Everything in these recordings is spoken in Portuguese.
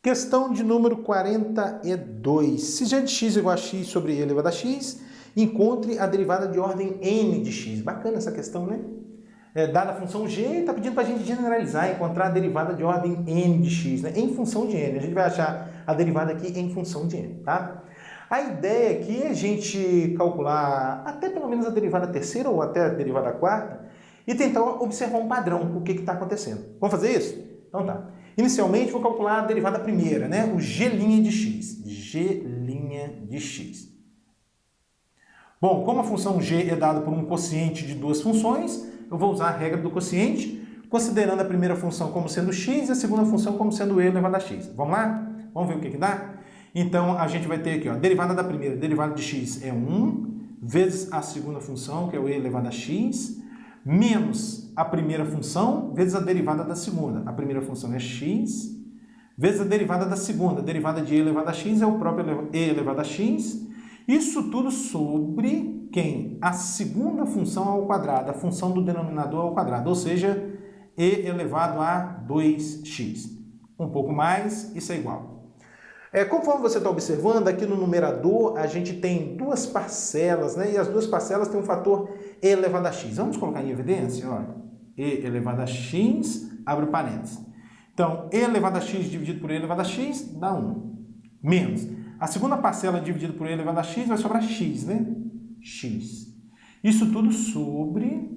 Questão de número 42. Se g de x igual a x sobre e elevado a x, encontre a derivada de ordem n de x. Bacana essa questão, né? Dada a função g, está pedindo para a gente generalizar, encontrar a derivada de ordem n de x, né? Em função de n. A gente vai achar a derivada aqui em função de n, tá? A ideia aqui é a gente calcular até pelo menos a derivada terceira ou até a derivada quarta e tentar observar um padrão, o que está acontecendo. Vamos fazer isso? Então tá. Inicialmente, vou calcular a derivada primeira, né? O g' de x. G' de x. Bom, como a função g é dada por um quociente de duas funções, eu vou usar a regra do quociente, considerando a primeira função como sendo x e a segunda função como sendo e elevado a x. Vamos lá? Vamos ver o que dá? Então, a gente vai ter aqui, ó, a derivada da primeira, derivada de x é 1, vezes a segunda função, que é o e elevado a x, menos a primeira função, vezes a derivada da segunda. A primeira função é x, vezes a derivada da segunda. A derivada de e elevado a x é o próprio e elevado a x. Isso tudo sobre quem? A segunda função ao quadrado, a função do denominador ao quadrado, ou seja, e elevado a 2x. Um pouco mais, isso é igual. Conforme você está observando, aqui no numerador a gente tem duas parcelas, né? E as duas parcelas têm um fator e elevado a x. Vamos colocar em evidência? Olha, e elevado a x, abre parênteses. Então, e elevado a x dividido por e elevado a x dá 1. Menos. A segunda parcela dividida por e elevado a x vai sobrar x, né? X. Isso tudo sobre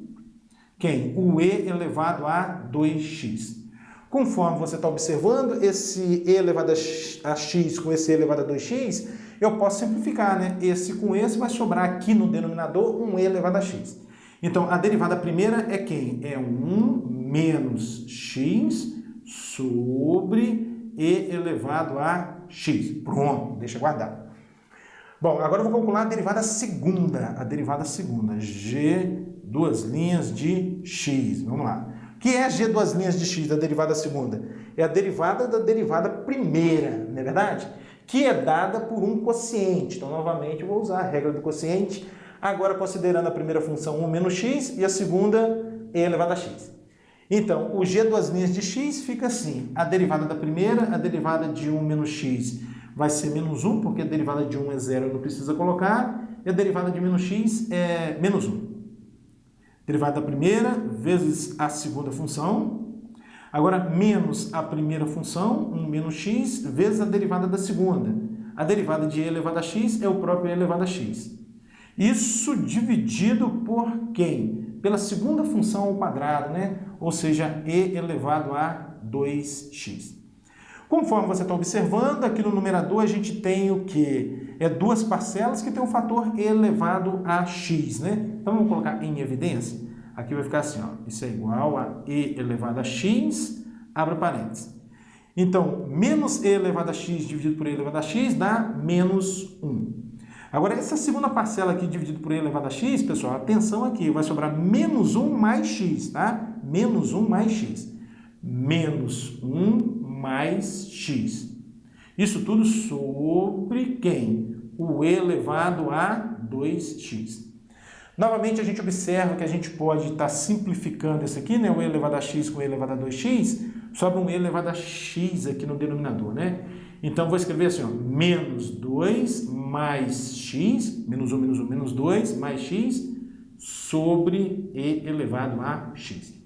quem? O e elevado a 2x. Conforme você está observando, esse e elevado a x com esse e elevado a 2x, eu posso simplificar, né? Esse com esse vai sobrar aqui no denominador um e elevado a x. Então, a derivada primeira é quem? É 1 menos x sobre e elevado a x. Pronto, deixa guardado. Bom, agora eu vou calcular a derivada segunda. G duas linhas de x. Vamos lá. O que é g duas linhas de x da derivada segunda? É a derivada da derivada primeira, não é verdade? Que é dada por um quociente. Então, novamente, eu vou usar a regra do quociente. Agora, considerando a primeira função 1 menos x e a segunda e elevado a x. Então, o g duas linhas de x fica assim. A derivada da primeira, a derivada de 1 menos x vai ser menos 1, porque a derivada de 1 é 0, não precisa colocar. E a derivada de menos x é menos 1. Derivada da primeira vezes a segunda função. Agora, menos a primeira função, 1 menos x, vezes a derivada da segunda. A derivada de e elevado a x é o próprio e elevado a x. Isso dividido por quem? Pela segunda função ao quadrado, né? Ou seja, e elevado a 2x. Conforme você está observando, aqui no numerador a gente tem o quê? Duas parcelas que tem um fator e elevado a x, né? Então, vamos colocar em evidência. Aqui vai ficar assim, ó. Isso é igual a e elevado a x, abre parênteses. Então, menos e elevado a x dividido por e elevado a x dá menos 1. Agora, essa segunda parcela aqui dividido por e elevado a x, pessoal, atenção aqui, vai sobrar menos 1 mais x, tá? Menos 1 mais x. Menos 1 mais x. Isso tudo sobre quem? O e elevado a 2x. Novamente, a gente observa que a gente pode estar simplificando isso aqui, né? O e elevado a x com e elevado a 2x, sobra um e elevado a x aqui no denominador, né? Então, vou escrever assim, ó, menos 2 mais x, menos 1, menos 1, menos 2, mais x, sobre e elevado a x.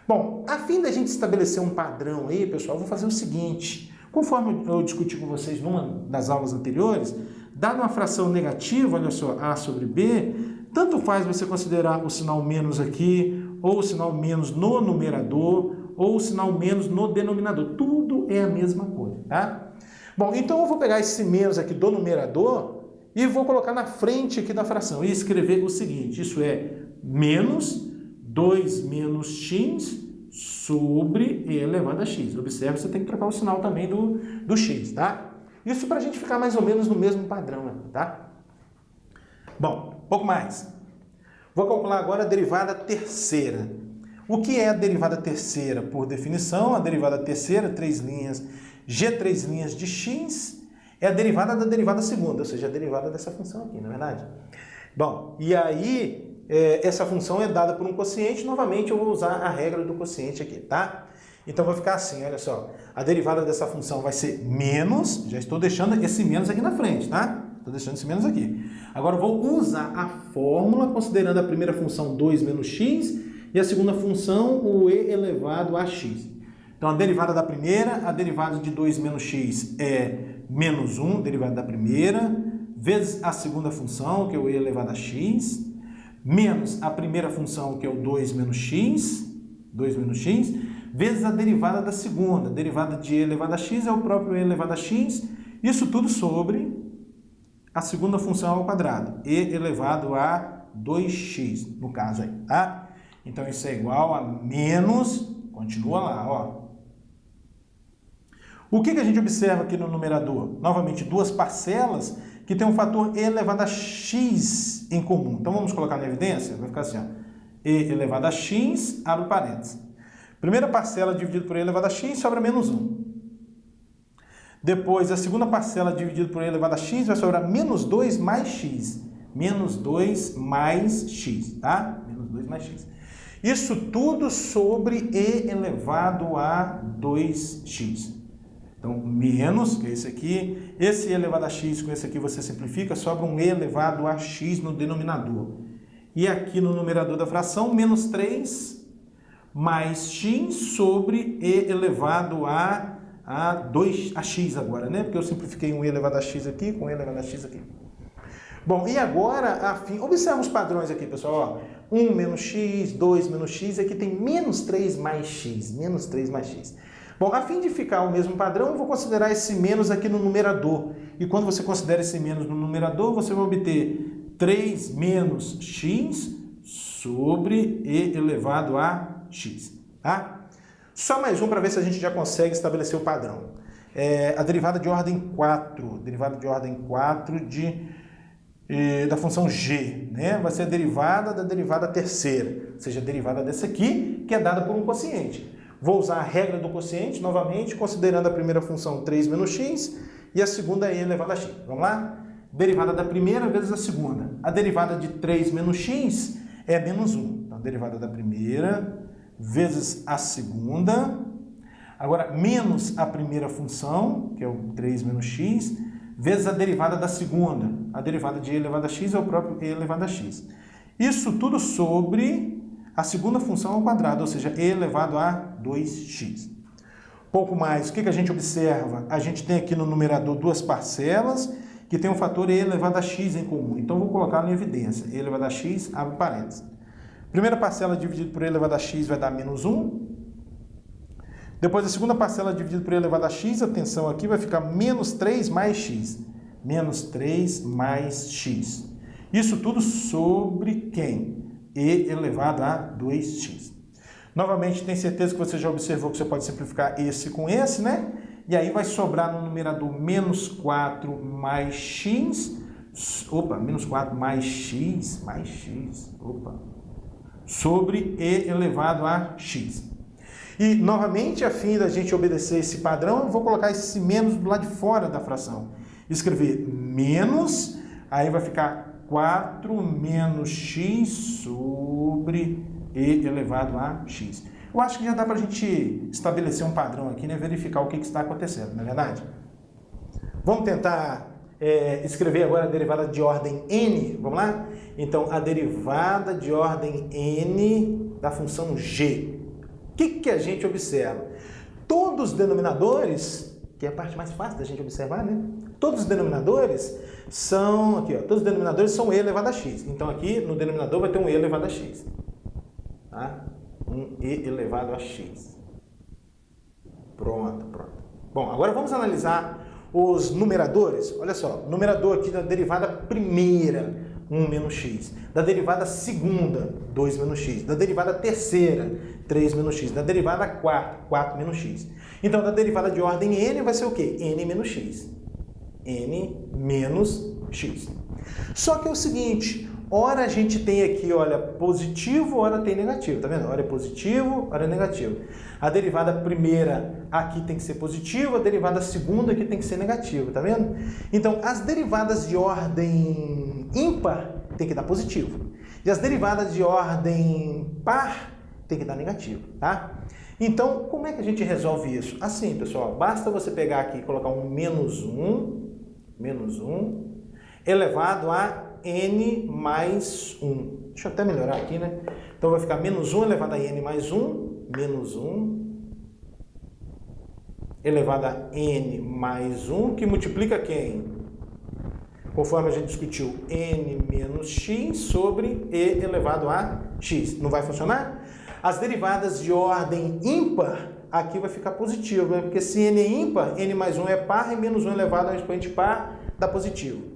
Bom, a fim da gente estabelecer um padrão aí, pessoal, eu vou fazer o seguinte. Conforme eu discuti com vocês numa das aulas anteriores, dada uma fração negativa, olha só, a sobre b, tanto faz você considerar o sinal menos aqui, ou o sinal menos no numerador, ou o sinal menos no denominador. Tudo é a mesma coisa, tá? Bom, então eu vou pegar esse menos aqui do numerador e vou colocar na frente aqui da fração e escrever o seguinte, isso é menos 2 menos x sobre e elevado a x. Observe, você tem que trocar o sinal também do x, tá? Isso para a gente ficar mais ou menos no mesmo padrão aqui, tá? Bom, um pouco mais. Vou calcular agora a derivada terceira. O que é a derivada terceira? Por definição, a derivada terceira, g três linhas de x, é a derivada da derivada segunda, ou seja, a derivada dessa função aqui, não é verdade? Bom, e aí, essa função é dada por um quociente, novamente eu vou usar a regra do quociente aqui, tá? Então vai ficar assim, olha só. A derivada dessa função vai ser menos, já estou deixando esse menos aqui na frente, tá? Estou deixando esse menos aqui. Agora eu vou usar a fórmula considerando a primeira função 2 menos x e a segunda função o e elevado a x. Então a derivada da primeira, a derivada de 2 menos x é menos 1, derivada da primeira, vezes a segunda função, que é o e elevado a x, menos a primeira função, que é o 2 menos x, vezes a derivada da segunda. A derivada de e elevado a x é o próprio e elevado a x. Isso tudo sobre a segunda função ao quadrado, e elevado a 2x, no caso aí, tá? Então isso é igual a menos, continua lá, ó. O que a gente observa aqui no numerador? Novamente, duas parcelas que tem um fator e elevado a x em comum. Então vamos colocar na evidência? Vai ficar assim, ó. E elevado a x, abre parênteses. Primeira parcela dividida por e elevado a x sobra menos 1. Depois, a segunda parcela dividida por e elevado a x vai sobrar menos 2 mais x. Menos 2 mais x, tá? Menos 2 mais x. Isso tudo sobre e elevado a 2x. Então, menos, que é esse aqui, esse e elevado a x com esse aqui você simplifica, sobra um e elevado a x no denominador. E aqui no numerador da fração, menos 3 mais x sobre e elevado a 2x agora, né? Porque eu simplifiquei um e elevado a x aqui com e elevado a x aqui. Bom, e agora, observa os padrões aqui, pessoal. Ó. 1 menos x, 2 menos x, aqui tem menos 3 mais x, menos 3 mais x. Bom, a fim de ficar o mesmo padrão, eu vou considerar esse menos aqui no numerador. E quando você considera esse menos no numerador, você vai obter 3 menos x sobre e elevado a x, tá? Só mais um para ver se a gente já consegue estabelecer o padrão. A derivada de ordem 4, da função g, né? Vai ser a derivada da derivada terceira, ou seja, a derivada dessa aqui, que é dada por um quociente. Vou usar a regra do quociente, novamente, considerando a primeira função 3 menos x e a segunda e elevado a x. Vamos lá? Derivada da primeira vezes a segunda. A derivada de 3 menos x é menos 1. Então, a derivada da primeira vezes a segunda. Agora, menos a primeira função, que é o 3 menos x, vezes a derivada da segunda. A derivada de e elevado a x é o próprio e elevado a x. Isso tudo sobre a segunda função ao quadrado, ou seja, e elevado a 2x. Pouco mais, o que a gente observa? A gente tem aqui no numerador duas parcelas que tem um fator e elevado a x em comum. Então, vou colocar em evidência. E elevado a x, abre parênteses. Primeira parcela dividida por e elevado a x vai dar menos 1. Depois, a segunda parcela dividida por e elevado a x, atenção aqui, vai ficar menos 3 mais x. Menos 3 mais x. Isso tudo sobre quem? E elevado a 2x. Novamente, tem certeza que você já observou que você pode simplificar esse com esse, né? E aí vai sobrar no numerador menos 4 mais x. Opa, menos 4 mais x. Opa. Sobre e elevado a x. E, novamente, a fim da gente obedecer esse padrão, eu vou colocar esse menos do lado de fora da fração. Escrever menos, aí vai ficar 4 menos x sobre e elevado a x. Eu acho que já dá para a gente estabelecer um padrão aqui, né? Verificar o que está acontecendo, não é verdade? Vamos tentar escrever agora a derivada de ordem n, vamos lá? Então, a derivada de ordem n da função g. O que a gente observa? Todos os denominadores, que é a parte mais fácil da gente observar, né? Todos os denominadores são, aqui ó, todos os denominadores são e elevado a x. Então aqui no denominador vai ter um e elevado a x. Tá? Um e elevado a x. Pronto. Bom, agora vamos analisar os numeradores. Olha só, numerador aqui da derivada primeira, 1 menos x. Da derivada segunda, 2 menos x. Da derivada terceira, 3 menos x. Da derivada quarta, 4 menos x. Então, da derivada de ordem n vai ser o quê? N menos x. N menos x. Só que é o seguinte, ora a gente tem aqui, olha, positivo, ora tem negativo, tá vendo? Ora é positivo, ora é negativo. A derivada primeira aqui tem que ser positiva, a derivada segunda aqui tem que ser negativa, tá vendo? Então, as derivadas de ordem ímpar tem que dar positivo. E as derivadas de ordem par tem que dar negativo, tá? Então, como é que a gente resolve isso? Assim, pessoal, basta você pegar aqui e colocar um menos 1 elevado a n mais 1. Deixa eu até melhorar aqui, né? Então vai ficar menos 1 elevado a n mais 1, menos 1 elevado a n mais 1, que multiplica quem? Conforme a gente discutiu, n menos x sobre e elevado a x. Não vai funcionar? As derivadas de ordem ímpar, aqui vai ficar positivo, né? Porque se n é ímpar, n mais 1 é par e menos 1 elevado a expoente par dá positivo.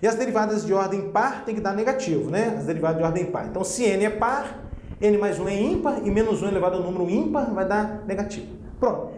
E as derivadas de ordem par tem que dar negativo, né? As derivadas de ordem par. Então, se n é par, n mais 1 é ímpar e menos 1 elevado ao número ímpar vai dar negativo. Pronto.